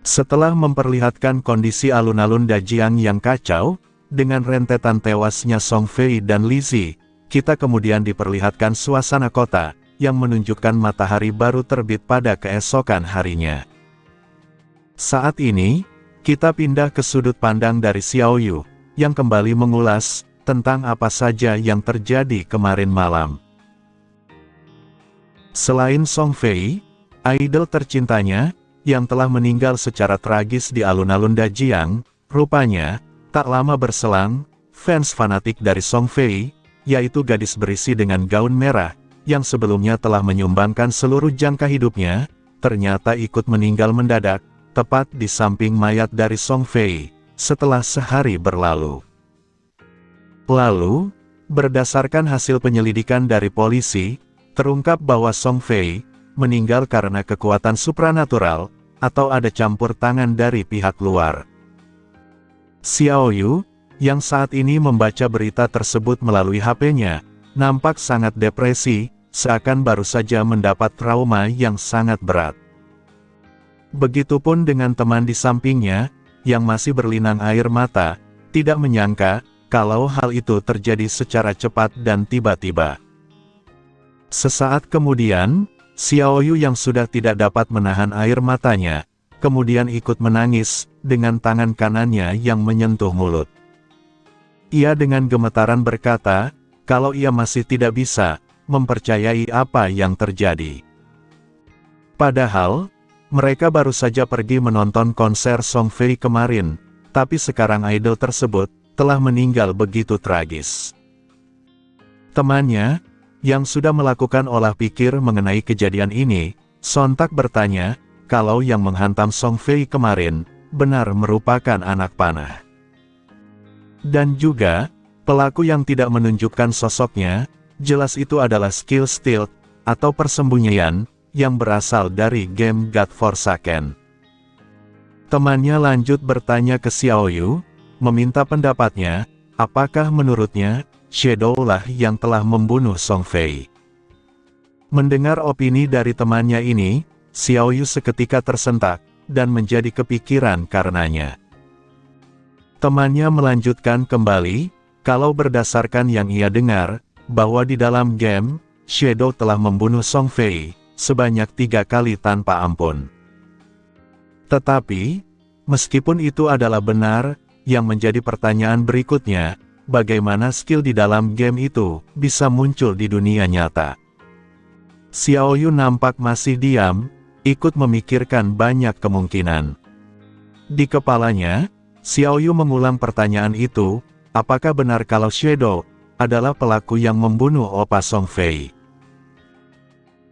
Setelah memperlihatkan kondisi alun-alun Dajiang yang kacau, dengan rentetan tewasnya Song Fei dan Li Zi, kita kemudian diperlihatkan suasana kota, yang menunjukkan matahari baru terbit pada keesokan harinya. Saat ini, kita pindah ke sudut pandang dari Xiao Yu, yang kembali mengulas tentang apa saja yang terjadi kemarin malam. Selain Song Fei, idol tercintanya, yang telah meninggal secara tragis di alun-alun Dajiang, rupanya, tak lama berselang, fans fanatik dari Song Fei, yaitu gadis berisi dengan gaun merah, yang sebelumnya telah menyumbangkan seluruh jangka hidupnya, ternyata ikut meninggal mendadak, tepat di samping mayat dari Song Fei, setelah sehari berlalu. Lalu, berdasarkan hasil penyelidikan dari polisi, terungkap bahwa Song Fei meninggal karena kekuatan supranatural, atau ada campur tangan dari pihak luar. Xiao Yu, yang saat ini membaca berita tersebut melalui HP-nya, nampak sangat depresi, seakan baru saja mendapat trauma yang sangat berat. Begitupun dengan teman di sampingnya, yang masih berlinang air mata, tidak menyangka, kalau hal itu terjadi secara cepat dan tiba-tiba. Sesaat kemudian, Xiao Yu yang sudah tidak dapat menahan air matanya, kemudian ikut menangis, dengan tangan kanannya yang menyentuh mulut. Ia dengan gemetaran berkata, kalau ia masih tidak bisa mempercayai apa yang terjadi. Padahal, mereka baru saja pergi menonton konser Song Fei kemarin, tapi sekarang idol tersebut telah meninggal begitu tragis. Temannya, yang sudah melakukan olah pikir mengenai kejadian ini, sontak bertanya, kalau yang menghantam Song Fei kemarin, benar merupakan anak panah. Dan juga, pelaku yang tidak menunjukkan sosoknya, jelas itu adalah skill stealth, atau persembunyian, yang berasal dari game God Forsaken. Temannya lanjut bertanya ke Xiao Yu, meminta pendapatnya, apakah menurutnya, Shadow lah yang telah membunuh Song Fei. Mendengar opini dari temannya ini, Xiao Yu seketika tersentak, dan menjadi kepikiran karenanya. Temannya melanjutkan kembali, kalau berdasarkan yang ia dengar, bahwa di dalam game, Shadow telah membunuh Song Fei, sebanyak 3 kali tanpa ampun. Tetapi, meskipun itu adalah benar, yang menjadi pertanyaan berikutnya, bagaimana skill di dalam game itu bisa muncul di dunia nyata? Xiao Yu nampak masih diam, ikut memikirkan banyak kemungkinan. Di kepalanya, Xiao Yu mengulang pertanyaan itu, apakah benar kalau Shadow adalah pelaku yang membunuh Opa Song Fei?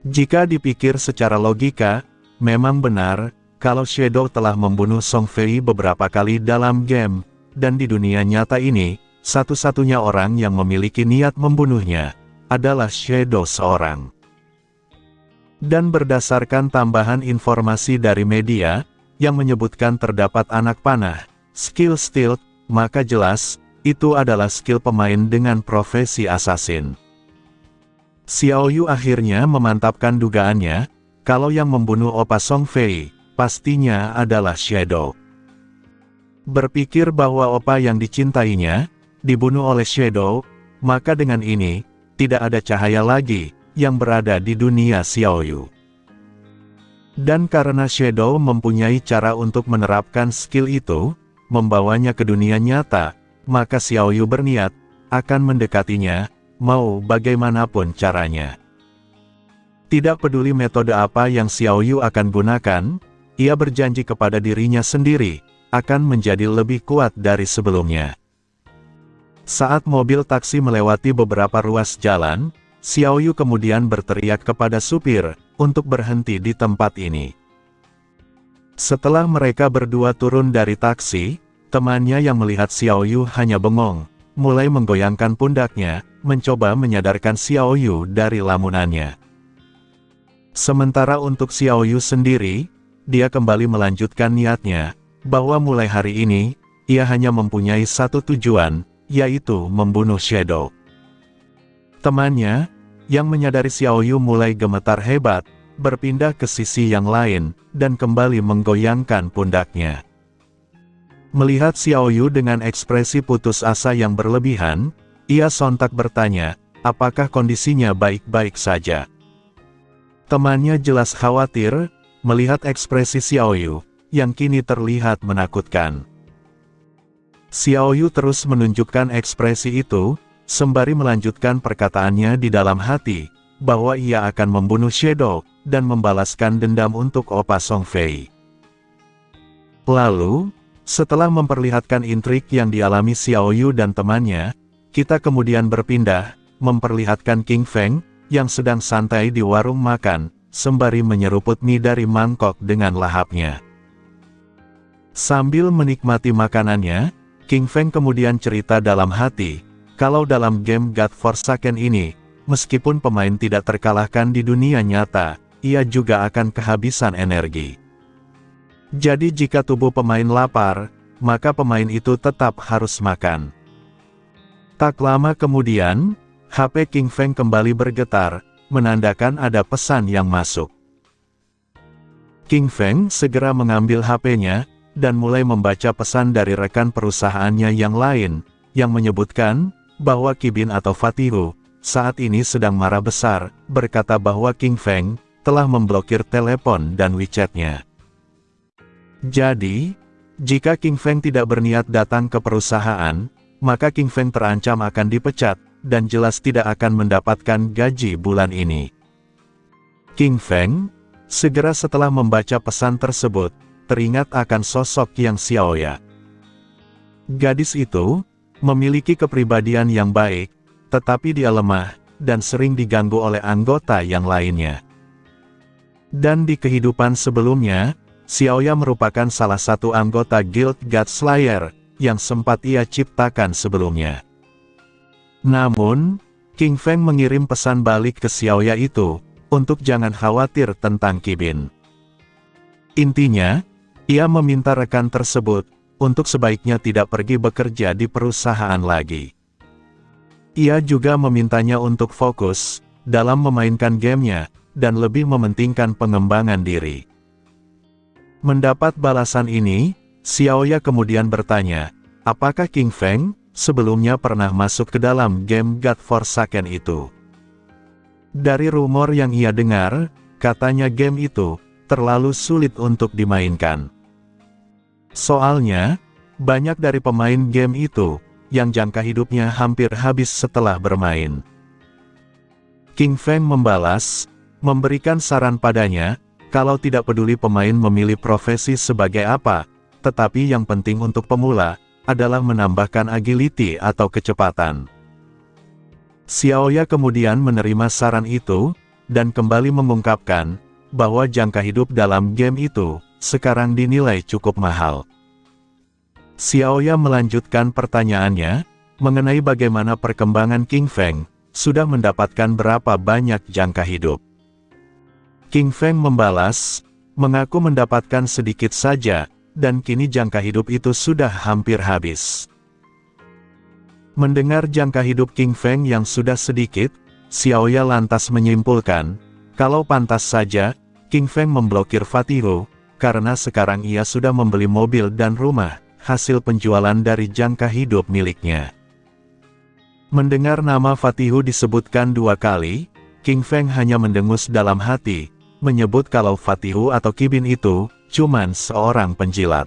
Jika dipikir secara logika, memang benar, kalau Shadow telah membunuh Song Fei beberapa kali dalam game, dan di dunia nyata ini, satu-satunya orang yang memiliki niat membunuhnya, adalah Shadow seorang. Dan berdasarkan tambahan informasi dari media, yang menyebutkan terdapat anak panah, skill stealth, maka jelas, itu adalah skill pemain dengan profesi assassin. Xiao Yu akhirnya memantapkan dugaannya, kalau yang membunuh Opa Song Fei, pastinya adalah Shadow. Berpikir bahwa Opa yang dicintainya, dibunuh oleh Shadow, maka dengan ini, tidak ada cahaya lagi, yang berada di dunia Xiao Yu. Dan karena Shadow mempunyai cara untuk menerapkan skill itu, membawanya ke dunia nyata, maka Xiao Yu berniat, akan mendekatinya, mau bagaimanapun caranya. Tidak peduli metode apa yang Xiao Yu akan gunakan, ia berjanji kepada dirinya sendiri, akan menjadi lebih kuat dari sebelumnya. Saat mobil taksi melewati beberapa ruas jalan, Xiao Yu kemudian berteriak kepada supir, untuk berhenti di tempat ini. Setelah mereka berdua turun dari taksi, temannya yang melihat Xiao Yu hanya bengong, mulai menggoyangkan pundaknya, mencoba menyadarkan Xiao Yu dari lamunannya. Sementara untuk Xiao Yu sendiri, dia kembali melanjutkan niatnya, bahwa mulai hari ini, ia hanya mempunyai satu tujuan, yaitu membunuh Shadow. Temannya, yang menyadari Xiao Yu mulai gemetar hebat, berpindah ke sisi yang lain, dan kembali menggoyangkan pundaknya. Melihat Xiaoyu dengan ekspresi putus asa yang berlebihan, ia sontak bertanya, apakah kondisinya baik-baik saja? Temannya jelas khawatir, melihat ekspresi Xiaoyu, yang kini terlihat menakutkan. Xiaoyu terus menunjukkan ekspresi itu, sembari melanjutkan perkataannya di dalam hati, bahwa ia akan membunuh Shadow, dan membalaskan dendam untuk Opa Songfei. Lalu, setelah memperlihatkan intrik yang dialami Xiaoyu dan temannya, kita kemudian berpindah, memperlihatkan King Feng, yang sedang santai di warung makan, sembari menyeruput mie dari mangkok dengan lahapnya. Sambil menikmati makanannya, King Feng kemudian cerita dalam hati, kalau dalam game God Forsaken ini, meskipun pemain tidak terkalahkan di dunia nyata, ia juga akan kehabisan energi. Jadi jika tubuh pemain lapar, maka pemain itu tetap harus makan. Tak lama kemudian, HP King Feng kembali bergetar, menandakan ada pesan yang masuk. King Feng segera mengambil HP-nya, dan mulai membaca pesan dari rekan perusahaannya yang lain, yang menyebutkan, bahwa Qibin atau Fatihu, saat ini sedang marah besar, berkata bahwa King Feng, telah memblokir telepon dan WeChat-nya. Jadi, jika King Feng tidak berniat datang ke perusahaan, maka King Feng terancam akan dipecat, dan jelas tidak akan mendapatkan gaji bulan ini. King Feng, segera setelah membaca pesan tersebut, teringat akan sosok Yang Xiaoya. Gadis itu, memiliki kepribadian yang baik, tetapi dia lemah, dan sering diganggu oleh anggota yang lainnya. Dan di kehidupan sebelumnya, Xiaoya merupakan salah satu anggota Guild God Slayer, yang sempat ia ciptakan sebelumnya. Namun, King Feng mengirim pesan balik ke Xiaoya itu, untuk jangan khawatir tentang Qibin. Intinya, ia meminta rekan tersebut, untuk sebaiknya tidak pergi bekerja di perusahaan lagi. Ia juga memintanya untuk fokus, dalam memainkan gamenya, dan lebih mementingkan pengembangan diri. Mendapat balasan ini, Xiaoya kemudian bertanya, apakah King Feng, sebelumnya pernah masuk ke dalam game God Forsaken itu? Dari rumor yang ia dengar, katanya game itu, terlalu sulit untuk dimainkan. Soalnya, banyak dari pemain game itu, yang jangka hidupnya hampir habis setelah bermain. King Feng membalas, memberikan saran padanya, kalau tidak peduli pemain memilih profesi sebagai apa, tetapi yang penting untuk pemula, adalah menambahkan agility atau kecepatan. Xiaoya kemudian menerima saran itu, dan kembali mengungkapkan, bahwa jangka hidup dalam game itu, sekarang dinilai cukup mahal. Xiaoya melanjutkan pertanyaannya, mengenai bagaimana perkembangan King Feng, sudah mendapatkan berapa banyak jangka hidup. King Feng membalas, mengaku mendapatkan sedikit saja, dan kini jangka hidup itu sudah hampir habis. Mendengar jangka hidup King Feng yang sudah sedikit, Xiaoya lantas menyimpulkan, kalau pantas saja, King Feng memblokir Fatihu, karena sekarang ia sudah membeli mobil dan rumah, hasil penjualan dari jangka hidup miliknya. Mendengar nama Fatihu disebutkan 2 kali, King Feng hanya mendengus dalam hati, menyebut kalau Fatihu atau Qibin itu, cuman seorang penjilat.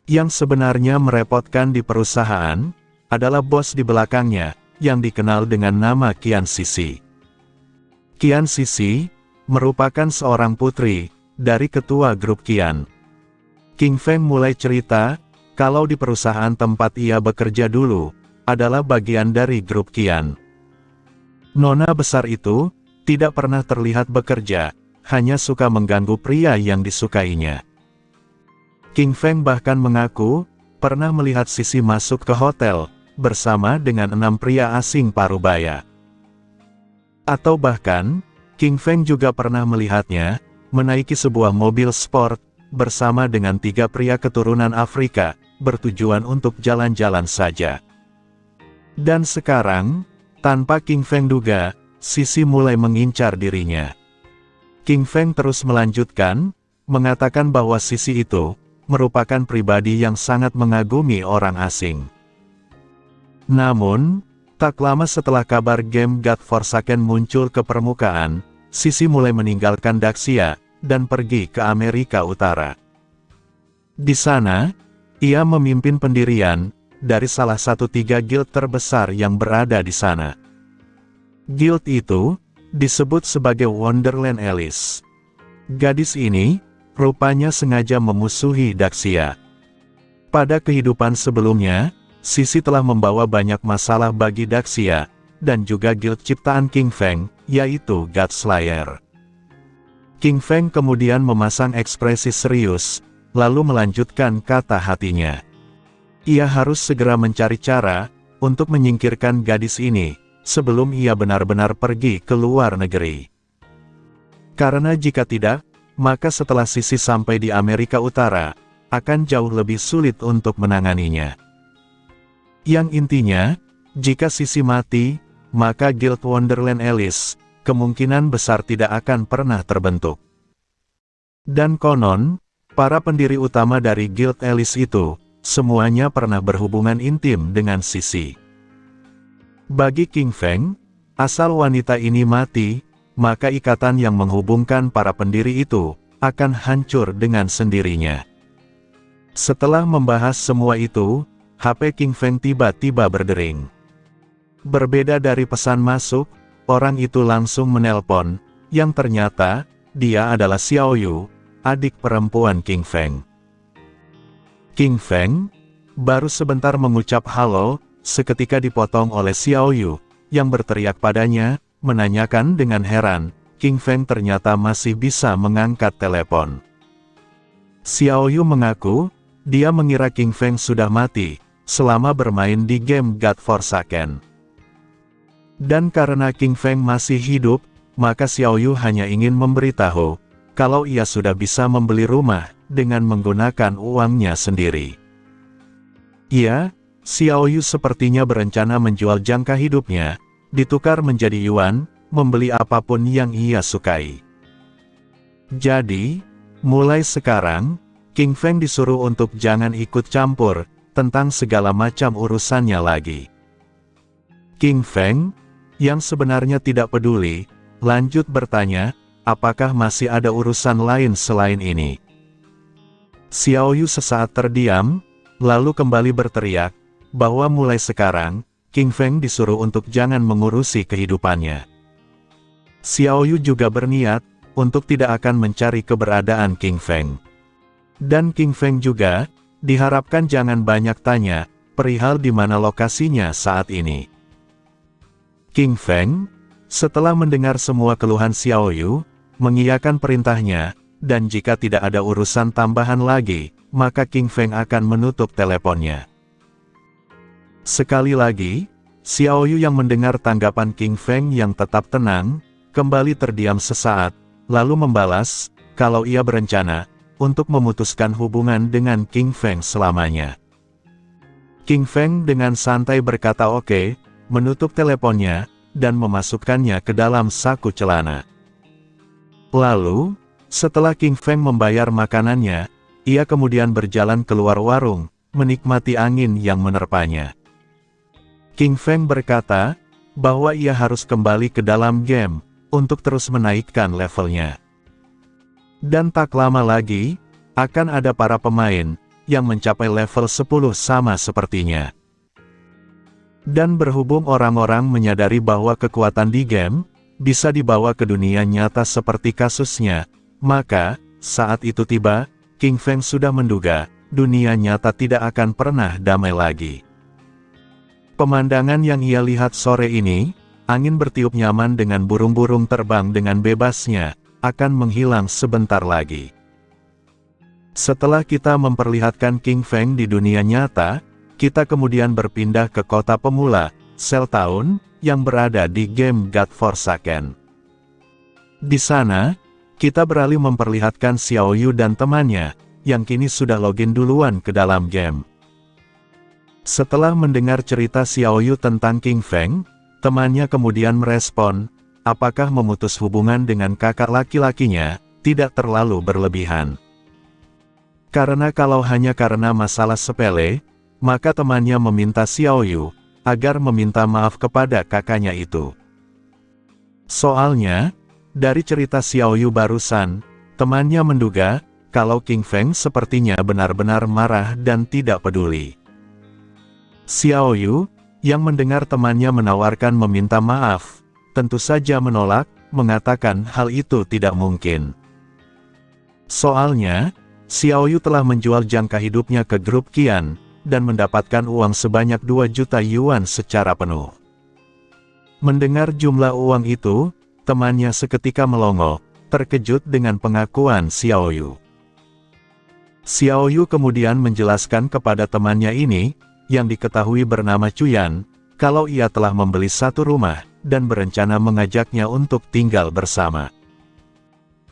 Yang sebenarnya merepotkan di perusahaan, adalah bos di belakangnya, yang dikenal dengan nama Qian Sisi. Qian Sisi, merupakan seorang putri, dari ketua grup Qian. King Feng mulai cerita, kalau di perusahaan tempat ia bekerja dulu, adalah bagian dari grup Qian. Nona besar itu, tidak pernah terlihat bekerja, hanya suka mengganggu pria yang disukainya. King Feng bahkan mengaku, pernah melihat Sisi masuk ke hotel, bersama dengan 6 pria asing parubaya. Atau bahkan, King Feng juga pernah melihatnya, menaiki sebuah mobil sport, bersama dengan 3 pria keturunan Afrika, bertujuan untuk jalan-jalan saja. Dan sekarang, tanpa King Feng duga, Sisi mulai mengincar dirinya. King Feng terus melanjutkan, mengatakan bahwa Sisi itu merupakan pribadi yang sangat mengagumi orang asing. Namun, tak lama setelah kabar game God Forsaken muncul ke permukaan, Sisi mulai meninggalkan Daxia dan pergi ke Amerika Utara. Di sana, ia memimpin pendirian dari salah satu 3 guild terbesar yang berada di sana. Guild itu disebut sebagai Wonderland Alice. Gadis ini rupanya sengaja memusuhi Daxia. Pada kehidupan sebelumnya, Sisi telah membawa banyak masalah bagi Daxia dan juga guild ciptaan King Feng, yaitu God Slayer. King Feng kemudian memasang ekspresi serius, lalu melanjutkan kata hatinya. Ia harus segera mencari cara untuk menyingkirkan gadis ini sebelum ia benar-benar pergi ke luar negeri. Karena jika tidak, maka setelah Sisi sampai di Amerika Utara, akan jauh lebih sulit untuk menanganinya. Yang intinya, jika Sisi mati, maka Guild Wonderland Alice kemungkinan besar tidak akan pernah terbentuk. Dan konon, para pendiri utama dari Guild Alice itu, semuanya pernah berhubungan intim dengan Sisi. Bagi King Feng, asal wanita ini mati, maka ikatan yang menghubungkan para pendiri itu akan hancur dengan sendirinya. Setelah membahas semua itu, HP King Feng tiba-tiba berdering. Berbeda dari pesan masuk, orang itu langsung menelpon, yang ternyata, dia adalah Xiao Yu, adik perempuan King Feng. King Feng baru sebentar mengucap halo, seketika dipotong oleh Xiao Yu, yang berteriak padanya, menanyakan dengan heran, King Feng ternyata masih bisa mengangkat telepon. Xiao Yu mengaku, dia mengira King Feng sudah mati, selama bermain di game God Forsaken. Dan karena King Feng masih hidup, maka Xiao Yu hanya ingin memberitahu, kalau ia sudah bisa membeli rumah, dengan menggunakan uangnya sendiri. Iya, Xiao Yu sepertinya berencana menjual jangka hidupnya, ditukar menjadi yuan, membeli apapun yang ia sukai. Jadi, mulai sekarang, King Feng disuruh untuk jangan ikut campur, tentang segala macam urusannya lagi. King Feng, yang sebenarnya tidak peduli, lanjut bertanya, apakah masih ada urusan lain selain ini? Xiao Yu sesaat terdiam, lalu kembali berteriak, bahwa mulai sekarang, King Feng disuruh untuk jangan mengurusi kehidupannya. Xiao Yu juga berniat, untuk tidak akan mencari keberadaan King Feng. Dan King Feng juga, diharapkan jangan banyak tanya, perihal di mana lokasinya saat ini. King Feng, setelah mendengar semua keluhan Xiao Yu, mengiyakan perintahnya, dan jika tidak ada urusan tambahan lagi, maka King Feng akan menutup teleponnya. Sekali lagi, Xiao Yu yang mendengar tanggapan King Feng yang tetap tenang, kembali terdiam sesaat, lalu membalas, kalau ia berencana untuk memutuskan hubungan dengan King Feng selamanya. King Feng dengan santai berkata oke, menutup teleponnya, dan memasukkannya ke dalam saku celana. Lalu, setelah King Feng membayar makanannya, ia kemudian berjalan keluar warung, menikmati angin yang menerpanya. King Feng berkata, bahwa ia harus kembali ke dalam game, untuk terus menaikkan levelnya. Dan tak lama lagi, akan ada para pemain, yang mencapai level 10 sama sepertinya. Dan berhubung orang-orang menyadari bahwa kekuatan di game, bisa dibawa ke dunia nyata seperti kasusnya, maka, saat itu tiba, King Feng sudah menduga, dunia nyata tidak akan pernah damai lagi. Pemandangan yang ia lihat sore ini, angin bertiup nyaman dengan burung-burung terbang dengan bebasnya, akan menghilang sebentar lagi. Setelah kita memperlihatkan King Feng di dunia nyata, kita kemudian berpindah ke kota pemula, Cell Town, yang berada di game God Forsaken. Di sana, kita beralih memperlihatkan Xiao Yu dan temannya, yang kini sudah login duluan ke dalam game. Setelah mendengar cerita Xiao Yu tentang King Feng, temannya kemudian merespon, apakah memutus hubungan dengan kakak laki-lakinya tidak terlalu berlebihan. Karena kalau hanya karena masalah sepele, maka temannya meminta Xiaoyu agar meminta maaf kepada kakaknya itu. Soalnya, dari cerita Xiaoyu barusan, temannya menduga kalau King Feng sepertinya benar-benar marah dan tidak peduli. Xiaoyu, yang mendengar temannya menawarkan meminta maaf, tentu saja menolak, mengatakan hal itu tidak mungkin. Soalnya, Xiaoyu telah menjual jangka hidupnya ke grup Qian, dan mendapatkan uang sebanyak 2 juta yuan secara penuh. Mendengar jumlah uang itu, temannya seketika melongo, terkejut dengan pengakuan Xiaoyu. Xiaoyu kemudian menjelaskan kepada temannya ini, yang diketahui bernama Cuyan, kalau ia telah membeli satu rumah, dan berencana mengajaknya untuk tinggal bersama.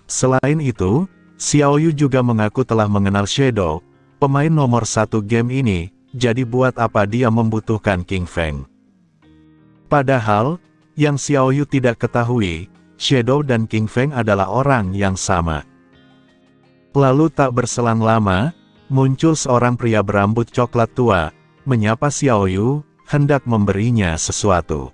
Selain itu, Xiaoyu juga mengaku telah mengenal Shadow, pemain nomor 1 game ini, jadi buat apa dia membutuhkan King Feng. Padahal, yang Xiaoyu tidak ketahui, Shadow dan King Feng adalah orang yang sama. Lalu tak berselang lama, muncul seorang pria berambut coklat tua, menyapa Xiaoyu, hendak memberinya sesuatu.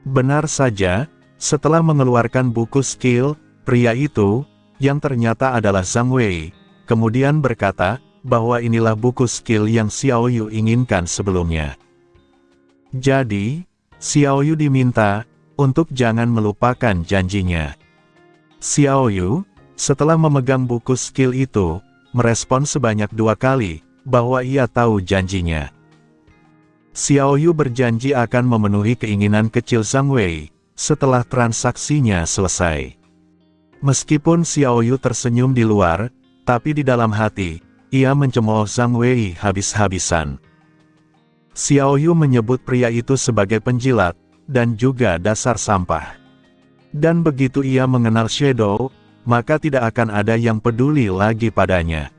Benar saja, setelah mengeluarkan buku skill, pria itu, yang ternyata adalah Zhang Wei, kemudian berkata, bahwa inilah buku skill yang Xiaoyu inginkan sebelumnya. Jadi, Xiaoyu diminta, untuk jangan melupakan janjinya. Xiaoyu, setelah memegang buku skill itu, merespon sebanyak 2 kali, bahwa ia tahu janjinya. Xiaoyu berjanji akan memenuhi keinginan kecil Zhang Wei, setelah transaksinya selesai. Meskipun Xiaoyu tersenyum di luar, tapi di dalam hati, ia mencemooh Zhang Wei habis-habisan. Xiaoyu menyebut pria itu sebagai penjilat, dan juga dasar sampah. Dan begitu ia mengenal Shadow, maka tidak akan ada yang peduli lagi padanya.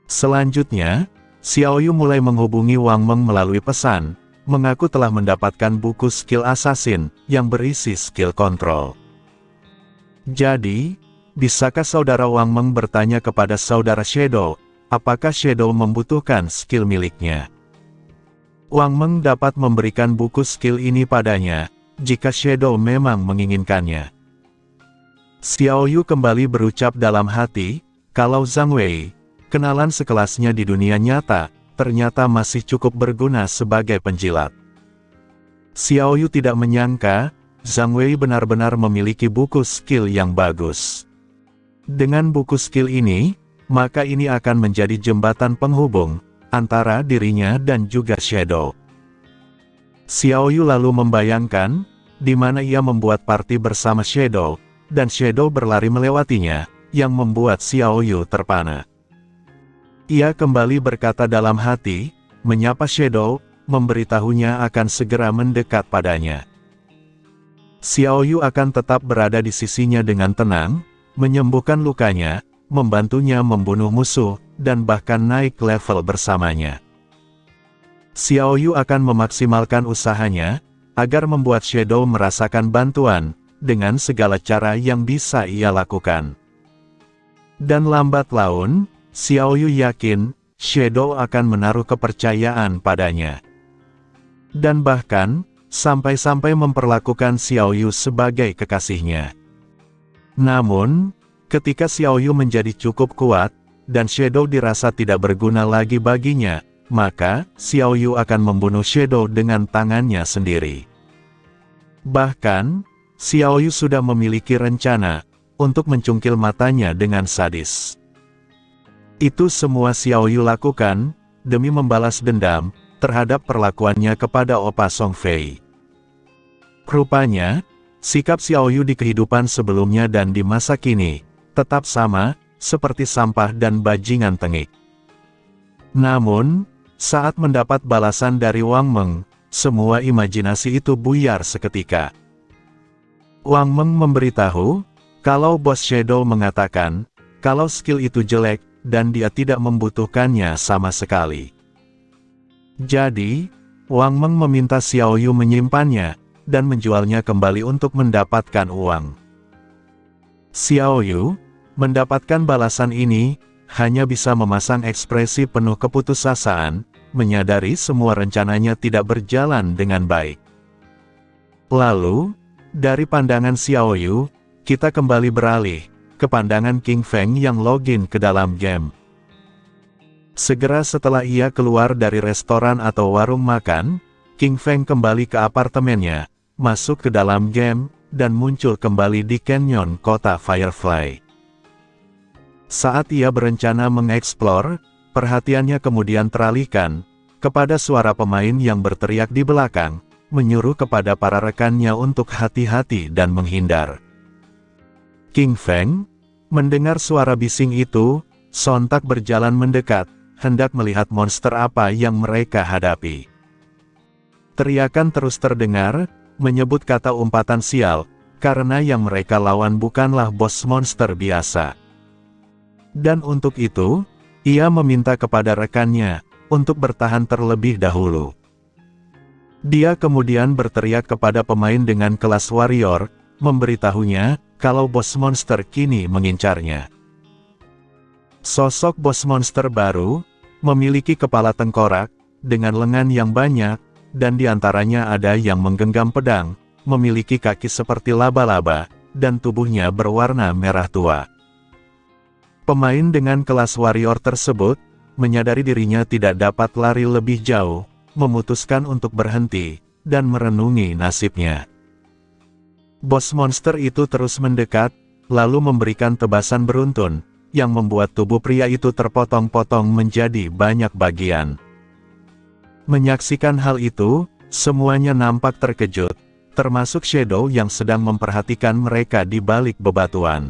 Selanjutnya, Xiaoyu mulai menghubungi Wang Meng melalui pesan, mengaku telah mendapatkan buku skill assassin, yang berisi skill kontrol. Jadi, bisakah saudara Wang Meng bertanya kepada saudara Shadow, apakah Shadow membutuhkan skill miliknya? Wang Meng dapat memberikan buku skill ini padanya, jika Shadow memang menginginkannya. Xiaoyu kembali berucap dalam hati, kalau Zhang Wei, kenalan sekelasnya di dunia nyata, ternyata masih cukup berguna sebagai penjilat. Xiaoyu tidak menyangka, Zhang Wei benar-benar memiliki buku skill yang bagus. Dengan buku skill ini, maka ini akan menjadi jembatan penghubung, antara dirinya dan juga Shadow. Xiaoyu lalu membayangkan, di mana ia membuat party bersama Shadow, dan Shadow berlari melewatinya, yang membuat Xiaoyu terpana. Ia kembali berkata dalam hati, menyapa Shadow, memberitahunya akan segera mendekat padanya. Xiaoyu akan tetap berada di sisinya dengan tenang, menyembuhkan lukanya, membantunya membunuh musuh, dan bahkan naik level bersamanya. Xiaoyu akan memaksimalkan usahanya, agar membuat Shadow merasakan bantuan, dengan segala cara yang bisa ia lakukan. Dan lambat laun, Xiaoyu yakin, Shadow akan menaruh kepercayaan padanya. Dan bahkan, sampai-sampai memperlakukan Xiaoyu sebagai kekasihnya. Namun, ketika Xiaoyu menjadi cukup kuat, dan Shadow dirasa tidak berguna lagi baginya, maka, Xiaoyu akan membunuh Shadow dengan tangannya sendiri. Bahkan, Xiaoyu sudah memiliki rencana, untuk mencungkil matanya dengan sadis. Itu semua Xiaoyu lakukan, demi membalas dendam, terhadap perlakuannya kepada Opa Song Fei. Rupanya, sikap Xiaoyu di kehidupan sebelumnya dan di masa kini, tetap sama, seperti sampah dan bajingan tengik. Namun, saat mendapat balasan dari Wang Meng, semua imajinasi itu buyar seketika. Wang Meng memberitahu, kalau bos Shadow mengatakan, kalau skill itu jelek, dan dia tidak membutuhkannya sama sekali. Jadi, Wang Meng meminta Xiaoyu menyimpannya, dan menjualnya kembali untuk mendapatkan uang. Xiaoyu mendapatkan balasan ini, hanya bisa memasang ekspresi penuh keputusasaan, menyadari semua rencananya tidak berjalan dengan baik. Lalu, dari pandangan Xiaoyu, kita kembali beralih ke pandangan King Feng yang login ke dalam game. Segera setelah ia keluar dari restoran atau warung makan, King Feng kembali ke apartemennya, masuk ke dalam game, dan muncul kembali di kanyon kota Firefly. Saat ia berencana mengeksplor, perhatiannya kemudian teralihkan kepada suara pemain yang berteriak di belakang, menyuruh kepada para rekannya untuk hati-hati dan menghindar. King Feng mendengar suara bising itu, sontak berjalan mendekat, hendak melihat monster apa yang mereka hadapi. Teriakan terus terdengar, menyebut kata umpatan sial, karena yang mereka lawan bukanlah bos monster biasa. Dan untuk itu, ia meminta kepada rekannya untuk bertahan terlebih dahulu. Dia kemudian berteriak kepada pemain dengan kelas warrior, memberitahunya kalau bos monster kini mengincarnya. Sosok bos monster baru memiliki kepala tengkorak dengan lengan yang banyak, dan diantaranya ada yang menggenggam pedang, memiliki kaki seperti laba-laba, dan tubuhnya berwarna merah tua. Pemain dengan kelas warrior tersebut menyadari dirinya tidak dapat lari lebih jauh, memutuskan untuk berhenti dan merenungi nasibnya. Bos monster itu terus mendekat, lalu memberikan tebasan beruntun yang membuat tubuh pria itu terpotong-potong menjadi banyak bagian. Menyaksikan hal itu, semuanya nampak terkejut, termasuk Shadow yang sedang memperhatikan mereka di balik bebatuan.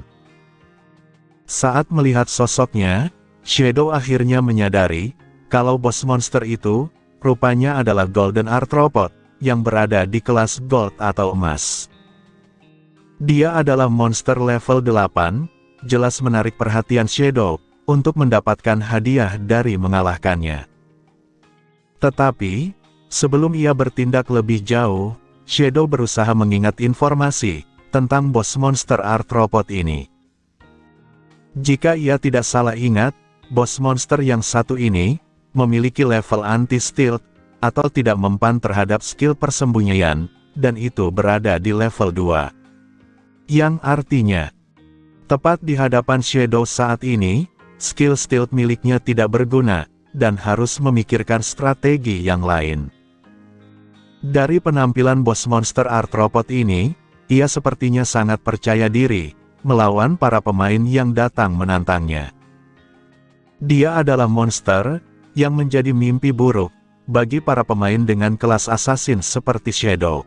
Saat melihat sosoknya, Shadow akhirnya menyadari kalau bos monster itu rupanya adalah Golden Arthropod yang berada di kelas Gold atau emas. Dia adalah monster level 8, jelas menarik perhatian Shadow untuk mendapatkan hadiah dari mengalahkannya. Tetapi, sebelum ia bertindak lebih jauh, Shadow berusaha mengingat informasi tentang bos monster Arthropod ini. Jika ia tidak salah ingat, bos monster yang satu ini memiliki level anti-stealth atau tidak mempan terhadap skill persembunyian, dan itu berada di level 2. Yang artinya, tepat di hadapan Shadow saat ini, skill stealth miliknya tidak berguna, dan harus memikirkan strategi yang lain. Dari penampilan bos monster Arthropod ini, ia sepertinya sangat percaya diri, melawan para pemain yang datang menantangnya. Dia adalah monster yang menjadi mimpi buruk bagi para pemain dengan kelas assassin seperti Shadow.